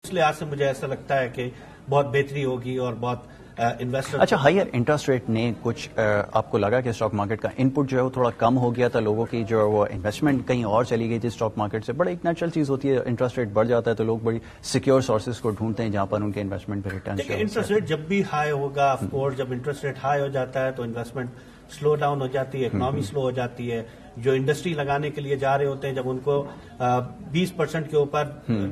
اس لحاظ سے مجھے ایسا لگتا ہے کہ بہت بہتری ہوگی اور بہت انویسٹر. اچھا، ہائر انٹرسٹ ریٹ نے کچھ آپ کو لگا کہ اسٹاک مارکیٹ کا ان پٹ جو ہے وہ تھوڑا کم ہو گیا تھا، لوگوں کی جو وہ انویسٹمنٹ کہیں اور چلی گئی تھی اسٹاک مارکیٹ سے؟ بڑا ایک نیچرل چیز ہوتی ہے، انٹرسٹ ریٹ بڑھ جاتا ہے تو لوگ بڑی سیکیور سورسز کو ڈھونڈتے ہیں جہاں پر ان کے انویسٹمنٹ پہ ریٹرن. دیکھیں، انٹرسٹ ریٹ جب بھی ہائی ہوگا، آف کورس جب انٹرسٹ ریٹ ہائی ہو جاتا ہے تو انویسٹمنٹ سلو ڈاؤن ہو جاتی ہے، اکنامی سلو ہو جاتی ہے. جو انڈسٹری لگانے کے لیے جا رہے ہوتے ہیں، جب ان کو 20% کے اوپر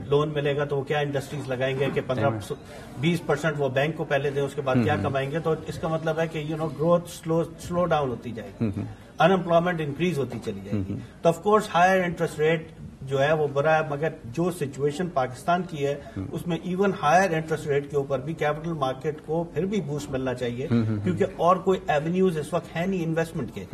لون ملے گا تو وہ کیا انڈسٹریز لگائیں گے کہ 15-20% وہ بینک کو پہلے دیں، اس کے بعد کیا کمائیں گے؟ تو اس کا مطلب ہے کہ گروتھ سلو ڈاؤن ہوتی جائے گی، انمپلائمنٹ انکریز ہوتی چلی جائے گی. تو of course higher interest rate جو ہے وہ برا ہے، مگر جو سچویشن پاکستان کی ہے اس میں ایون ہائر انٹرسٹ ریٹ کے اوپر بھی کیپٹل مارکیٹ کو پھر بھی بوسٹ ملنا چاہیے، کیونکہ اور کوئی ایونیوز اس وقت ہے نہیں انویسٹمنٹ کے.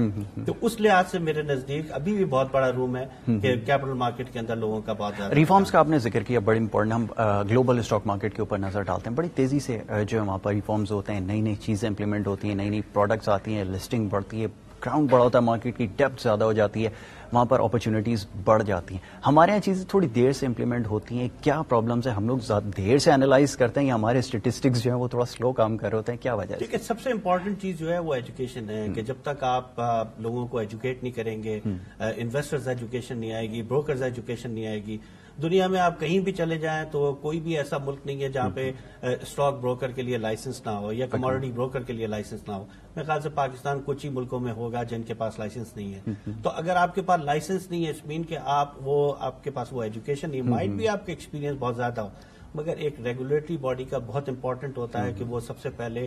تو اس لحاظ سے میرے نزدیک ابھی بھی بہت بڑا روم ہے کہ کیپٹل مارکیٹ کے اندر لوگوں کا بہت زیادہ. ریفارمز کا آپ نے ذکر کیا، بڑی امپورٹنٹ. ہم گلوبل اسٹاک مارکیٹ کے اوپر نظر ڈالتے ہیں، بڑی تیزی سے جو ہے وہاں پر ریفارمز ہوتے ہیں، نئی نئی چیزیں امپلیمنٹ ہوتی ہیں، نئی نئی پروڈکٹس آتی ہیں، لسٹنگ بڑھتی ہے، گراؤنڈ بڑا ہوتا ہے، مارکیٹ کی ڈیپتھ زیادہ ہو جاتی ہے، وہاں پر اپرچونیٹیز بڑھ جاتی ہیں. ہمارے یہاں چیزیں تھوڑی دیر سے امپلیمنٹ ہوتی ہیں، کیا پرابلمس ہیں؟ ہم لوگ زیادہ دیر سے اینالائز کرتے ہیں یا ہمارے اسٹیٹسٹکس جو ہیں وہ تھوڑا سلو کام کر رہے ہوتے ہیں؟ کیا وجہ ہے؟ ٹھیک ہے، سب سے امپورٹنٹ چیز جو ہے وہ ایجوکیشن ہے کہ جب تک آپ لوگوں کو ایجوکیٹ نہیں کریں گے، انویسٹرز ایجوکیشن نہیں آئے گی، بروکرز ایجوکیشن نہیں آئے گی. دنیا میں آپ کہیں بھی چلے جائیں تو کوئی بھی ایسا ملک نہیں ہے جہاں پہ اسٹاک بروکر کے لیے لائسنس نہ ہو یا کموڈٹی بروکر کے لیے لائسنس نہ ہو. میرے خیال سے پاکستان کچھ ہی ملکوں میں ہوگا جن کے پاس لائسنس نہیں ہے. تو اگر آپ کے پاس لائسنس نہیں ہے اس مین کہ آپ کے پاس وہ ایجوکیشن نہیں، مائٹ بھی آپ کا ایکسپیرینس بہت زیادہ ہو، مگر ایک ریگولیٹری باڈی کا بہت امپورٹنٹ ہوتا ہے کہ وہ سب سے پہلے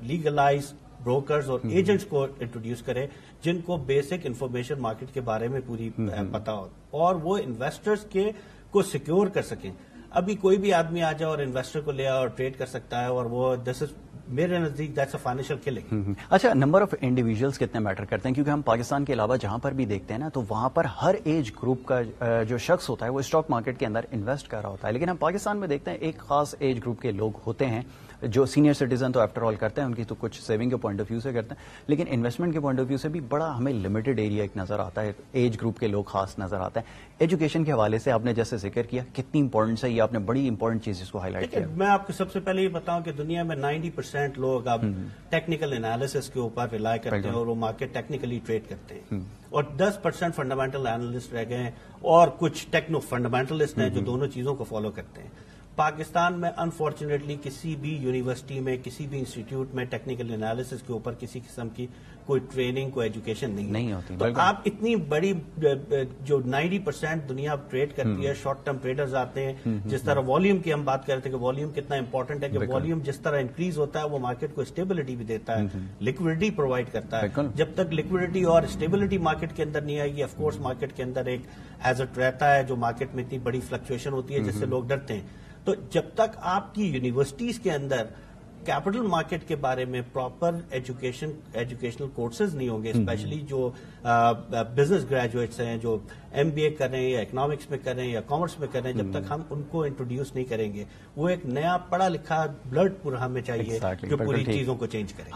لیگلائز بروکرز اور ایجنٹس کو انٹروڈیوس کرے جن کو بیسک انفارمیشن مارکیٹ کے بارے میں پوری پتا ہو اور وہ انویسٹرز کو سیکیور کر سکیں. ابھی کوئی بھی آدمی آ جائے اور انویسٹر کو لے آ اور ٹریڈ کر سکتا ہے، اور وہ میرے نزدیک دیٹس اے فائنینشیل کلنگ. اچھا، نمبر آف انڈیویجولس کتنے میٹر کرتے ہیں؟ کیونکہ ہم پاکستان کے علاوہ جہاں پر بھی دیکھتے ہیں نا تو وہاں پر ہر ایج گروپ کا جو شخص ہوتا ہے وہ اسٹاک مارکیٹ کے اندر انویسٹ کر رہا ہوتا ہے، لیکن ہم پاکستان میں دیکھتے ہیں ایک خاص ایج گروپ کے لوگ ہوتے ہیں جو سینئر سٹیزن تو آفٹر آل کرتے ہیں، ان کی تو کچھ سیونگ کے پوائنٹ آف ویو سے کرتے ہیں، لیکن انویسٹمنٹ کے پوائنٹ آف ویو سے بھی بڑا ہمیں لمیٹڈ ایریا ایک نظر آتا ہے، ایج گروپ کے لوگ خاص نظر آتے ہیں. ایجوکیشن کے حوالے سے آپ نے جیسے ذکر کیا، کتنی امپورٹنس ہے یہ؟ آپ نے بڑی امپورٹنٹ چیز اس کو ہائی لائٹ کیا. میں آپ کو سب سے پہلے یہ بتاؤں کہ دنیا میں 90% لوگ اب ٹیکنیکل انالیسس کے اوپر ریلائی کرتے ہیں اور وہ مارکیٹ ٹیکنیکلی ٹریڈ کرتے ہیں، اور 10% فنڈامنٹل اینالسٹ رہ گئے ہیں اور کچھ ٹیکنو فنڈامنٹلسٹ ہیں جو دونوں چیزوں کو فالو کرتے ہیں. پاکستان میں انفارچونیٹلی کسی بھی یونیورسٹی میں، کسی بھی انسٹیٹیوٹ میں ٹیکنیکل انالیسس کے اوپر کسی قسم کی کوئی ٹریننگ، کوئی ایجوکیشن نہیں ہوتی. تو آپ اتنی بڑی جو 90% دنیا ٹریڈ کرتی ہے، شارٹ ٹرم ٹریڈرز آتے ہیں. جس طرح والیوم کی ہم بات کرتے ہیں کہ والیوم کتنا امپورٹنٹ ہے، کہ والیوم جس طرح انکریز ہوتا ہے وہ مارکیٹ کو اسٹیبلٹی بھی دیتا ہے، لکوڈیٹی پرووائڈ کرتا ہے. جب تک لکوڈیٹی اور اسٹیبلٹی مارکیٹ کے اندر نہیں آئے گی، آف کورس مارکیٹ کے اندر ایک ہیزارڈ رہتا ہے جو مارکیٹ میں اتنی بڑی فلکچویشن ہوتی ہے جس سے لوگ ڈرتے ہیں. تو جب تک آپ کی یونیورسٹیز کے اندر کیپٹل مارکیٹ کے بارے میں پراپر ایجوکیشنل کورسز نہیں ہوں گے، اسپیشلی جو بزنس گریجویٹس ہیں جو MBA کر رہے ہیں یا اکنامکس میں کر رہے ہیں یا کامرس میں کر رہے ہیں، جب تک ہم ان کو انٹروڈیوس نہیں کریں گے، وہ ایک نیا پڑھا لکھا بلڈ پورا ہمیں چاہیے جو پوری چیزوں کو چینج کرے.